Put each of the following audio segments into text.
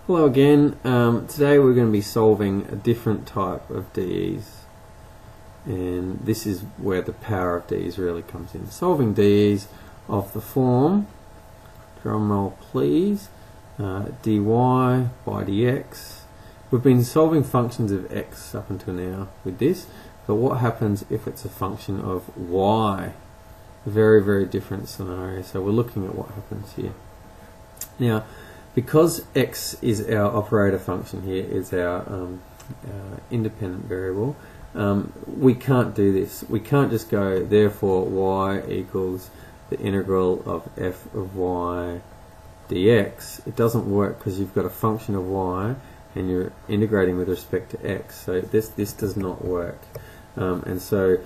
Hello again. Today we're going to be solving a different type of DEs, and this is where the power of DEs really comes in. Solving DEs of the form, drumroll please, dy by dx. We've been solving functions of x up until now with this, but what happens if it's a function of y? A very, very different scenario. So we're looking at what happens here. Now, because x is our operator function here, is our independent variable, we can't do this. We can't just go, therefore y equals the integral of f of y dx. It doesn't work because you've got a function of y and you're integrating with respect to x. So this does not work. And so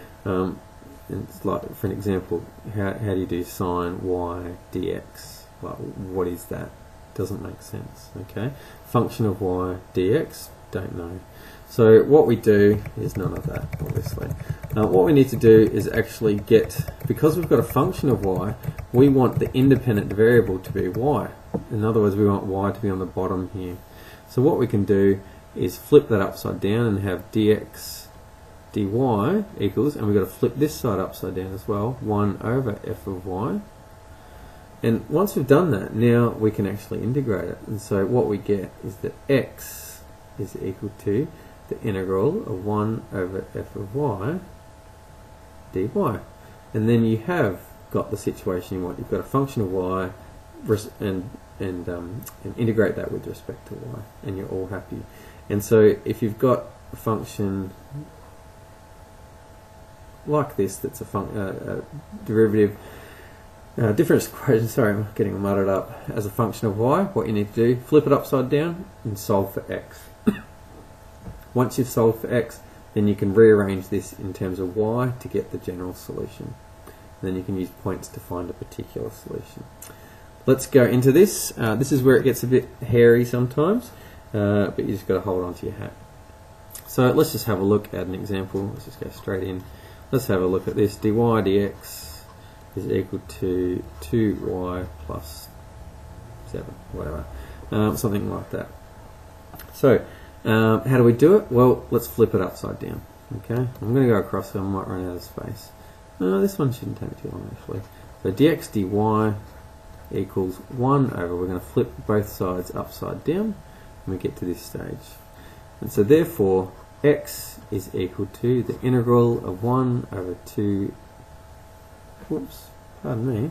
it's like, for an example, how do you do sine y dx? Like, what is that? Doesn't make sense. Okay, function of y dx, don't know. So what we do is none of that, obviously. What we need to do is actually get, because we've got a function of y, we want the independent variable to be y. In other words, we want y to be on the bottom here. So what we can do is flip that upside down and have dx dy equals, and we've got to flip this side upside down as well, 1 over f of y. And once we've done that, now we can actually integrate it. And so what we get is that x is equal to the integral of 1 over f of y dy. And then you have got the situation you want. You've got a function of y and integrate that with respect to y, and you're all happy. And so if you've got a function like this that's a derivative difference equation, sorry, I'm getting muddled up, as a function of y, what you need to do, flip it upside down and solve for x. Once you've solved for x, then you can rearrange this in terms of y to get the general solution. And then you can use points to find a particular solution. Let's go into this. This is where it gets a bit hairy sometimes, but you just got to hold on to your hat. So let's just have a look at an example. Let's just go straight in. Let's have a look at this. Dy dx is equal to 2y plus 7, whatever, something like that. So how do we do it? Well, let's flip it upside down. Okay, I'm going to go across so I might run out of space. No, this one shouldn't take too long actually. So dx dy equals 1 over, we're going to flip both sides upside down and we get to this stage. And so therefore x is equal to the integral of 1 over 2, whoops, pardon me,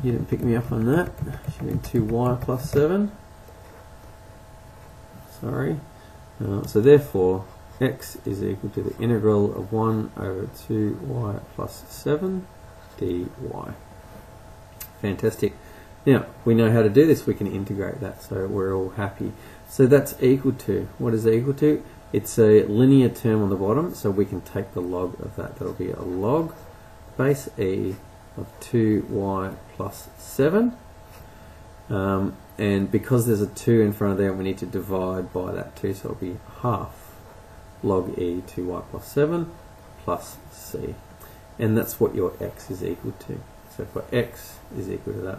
you didn't pick me up on that, should be 2y plus 7, sorry. So therefore x is equal to the integral of 1 over 2y plus 7 dy. Fantastic. Now we know how to do this, we can integrate that, so we're all happy. So that's equal to, what is it equal to? It's a linear term on the bottom, so we can take the log of that. That'll be a log base e of 2y plus 7, and because there's a 2 in front of there, we need to divide by that 2, so it'll be half log e 2y plus 7 plus c, and that's what your x is equal to. So for x is equal to that.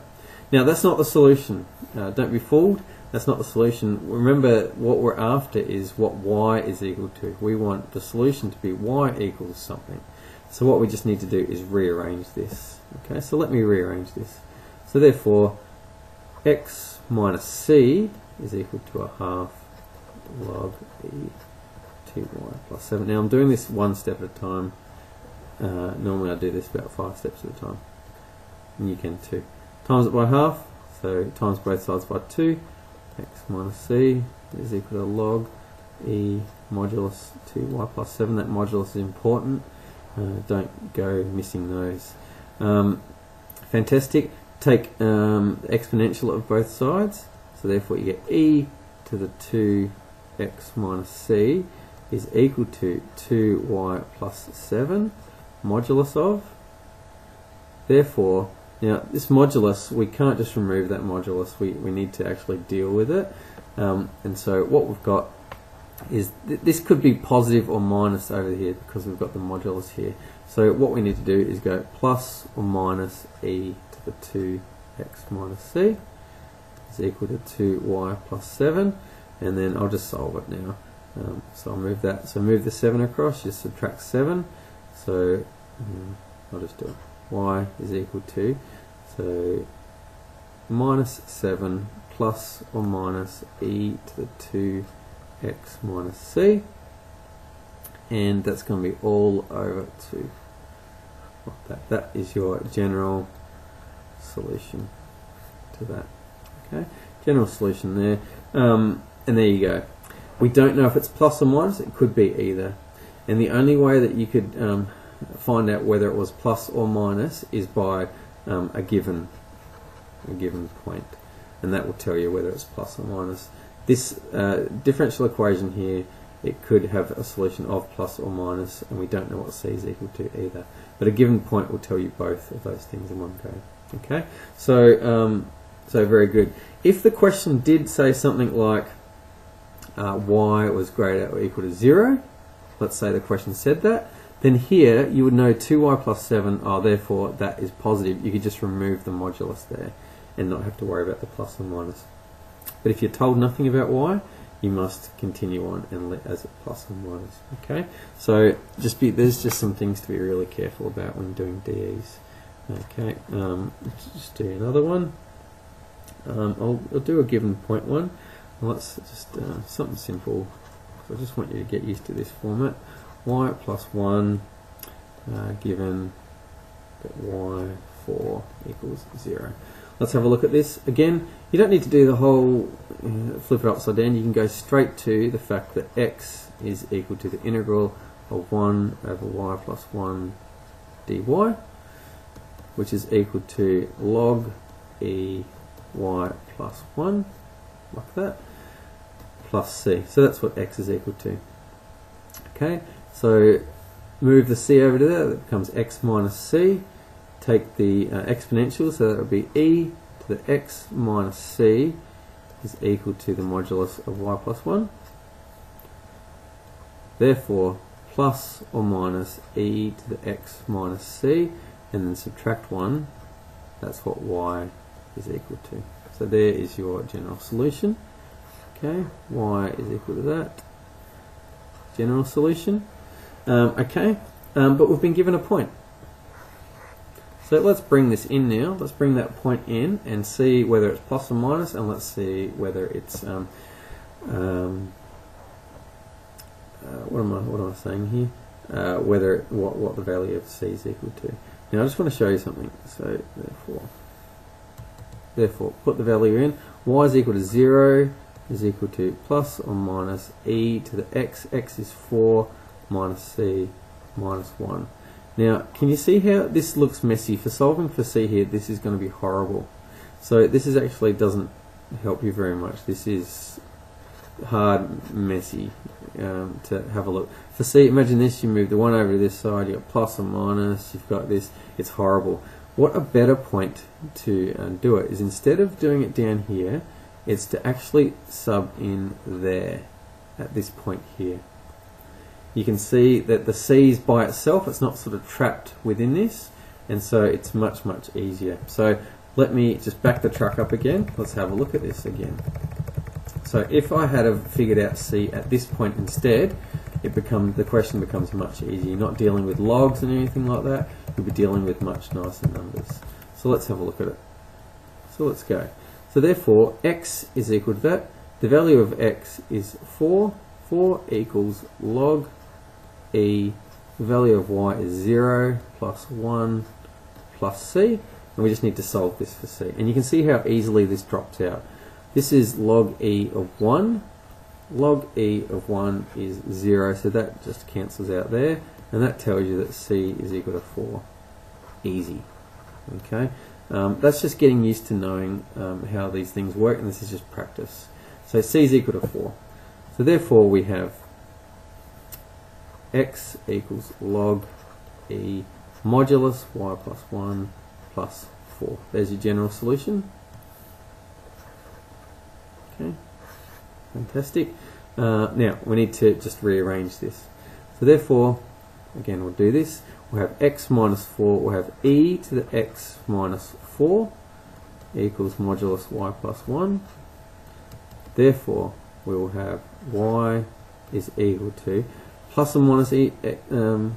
Now that's not the solution. Don't be fooled. That's not the solution. Remember, what we're after is what y is equal to. We want the solution to be y equals something. So what we just need to do is rearrange this. Okay, so let me rearrange this. So therefore, x minus c is equal to a half log e 2y plus 7. Now I'm doing this one step at a time. Normally I do this about 5 steps at a time. And you can too. Times it by half, so times both sides by 2. X minus c is equal to log e modulus 2y plus 7. That modulus is important. Don't go missing those. Fantastic. Take the exponential of both sides, so therefore you get e to the 2x minus c is equal to 2y plus 7 modulus of. Therefore, now this modulus, we can't just remove that modulus, we need to actually deal with it. And so what we've got is, this could be positive or minus over here because we've got the modulus here. So what we need to do is go plus or minus e to the 2x minus c is equal to 2y plus 7, and then I'll just solve it now. So I'll move that. So move the 7 across, just subtract 7. So I'll just do it. Y is equal to, so minus 7 plus or minus e to the 2x minus c, and that's going to be all over 2. Like that. That is your general solution to that. Okay, general solution there, and there you go. We don't know if it's plus or minus. It could be either, and the only way that you could find out whether it was plus or minus is by a given point, and that will tell you whether it's plus or minus. This differential equation here, it could have a solution of plus or minus, and we don't know what c is equal to either, but a given point will tell you both of those things in one go. Okay, so so very good. If the question did say something like y was greater or equal to 0, let's say the question said that, then here you would know 2y plus 7, therefore that is positive. You could just remove the modulus there and not have to worry about the plus or minus. But if you're told nothing about y, you must continue on and let as a plus or minus. Okay, so there's just some things to be really careful about when doing DEs. Okay, let's just do another one. I'll do a given point one. Let's just something simple. So I just want you to get used to this format. Y plus 1 given that y4 equals 0. Let's have a look at this. Again, you don't need to do the whole flip it upside down. You can go straight to the fact that x is equal to the integral of 1 over y plus 1 dy, which is equal to log e y plus 1, like that, plus c. So that's what x is equal to. Okay, so move the c over to there, that becomes x minus c. Take the exponential, so that would be e to the x minus c is equal to the modulus of y plus 1. Therefore, plus or minus e to the x minus c, and then subtract 1, that's what y is equal to. So there is your general solution. Okay, y is equal to that. General solution. Okay, but we've been given a point. So let's bring this in now. Let's bring that point in and see whether it's plus or minus, and let's see whether it's what am I saying here? What the value of c is equal to. Now I just want to show you something. So therefore put the value in. Y is equal to 0 is equal to plus or minus e to the x. X is 4 minus c minus 1. Now, can you see how this looks messy? For solving for c here, this is going to be horrible. So this is actually doesn't help you very much. This is hard, messy to have a look. For c, imagine this, you move the 1 over to this side, you've got plus or minus, you've got this, it's horrible. What a better point to do it is, instead of doing it down here, it's to actually sub in there, at this point here. You can see that the c is by itself, it's not sort of trapped within this, and so it's much, much easier. So let me just back the truck up again. Let's have a look at this again. So if I had have figured out c at this point instead, the question becomes much easier. You're not dealing with logs and anything like that, you'll be dealing with much nicer numbers. So let's have a look at it. So let's go. So therefore, x is equal to that. The value of x is 4. 4 equals log e, the value of y is 0 plus 1 plus c, and we just need to solve this for c. And you can see how easily this drops out. This is log e of 1. Log e of 1 is 0, so that just cancels out there, and that tells you that c is equal to 4. Easy. Okay, that's just getting used to knowing how these things work, and this is just practice. So c is equal to 4. So therefore we have x equals log e modulus y plus 1 plus 4. There's your general solution. Okay, fantastic. Now we need to just rearrange this. So therefore, again, we'll do this. We'll have x minus 4, we'll have e to the x minus 4, equals modulus y plus 1. Therefore, we will have y is equal to plus or minus e, so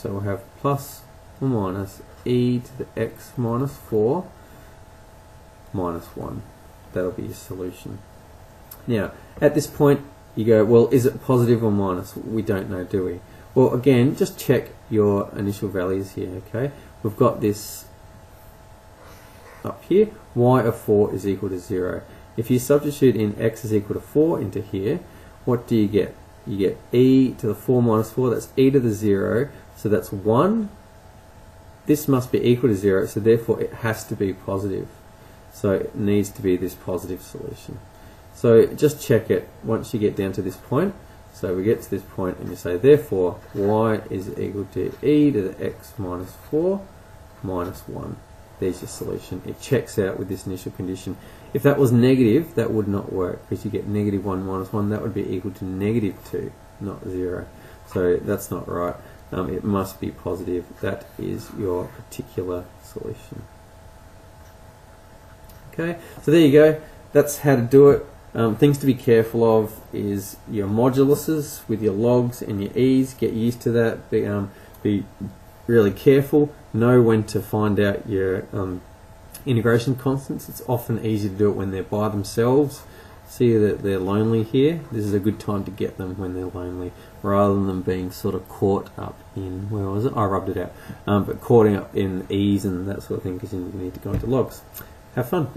we'll have plus or minus e to the x minus 4 minus 1. That'll be your solution. Now, at this point, you go, well, is it positive or minus? We don't know, do we? Well, again, just check your initial values here, okay? We've got this up here, y of 4 is equal to 0. If you substitute in x is equal to 4 into here, what do you get? You get e to the 4 minus 4, that's e to the 0, so that's 1. This must be equal to 0, so therefore it has to be positive. So it needs to be this positive solution. So just check it once you get down to this point. So we get to this point and you say, therefore, y is equal to e to the x minus 4 minus 1. There's your solution. It checks out with this initial condition. If that was negative, that would not work, because you get negative 1 minus 1. That would be equal to negative 2, not 0. So that's not right. It must be positive. That is your particular solution. Okay, so there you go. That's how to do it. Things to be careful of is your moduluses with your logs and your e's. Get used to that. Be really careful. Know when to find out your integration constants. It's often easy to do it when they're by themselves. See that they're lonely here. This is a good time to get them when they're lonely, rather than them being sort of caught up in, where was it? I rubbed it out. But caught up in e's and that sort of thing, because you need to go into logs. Have fun.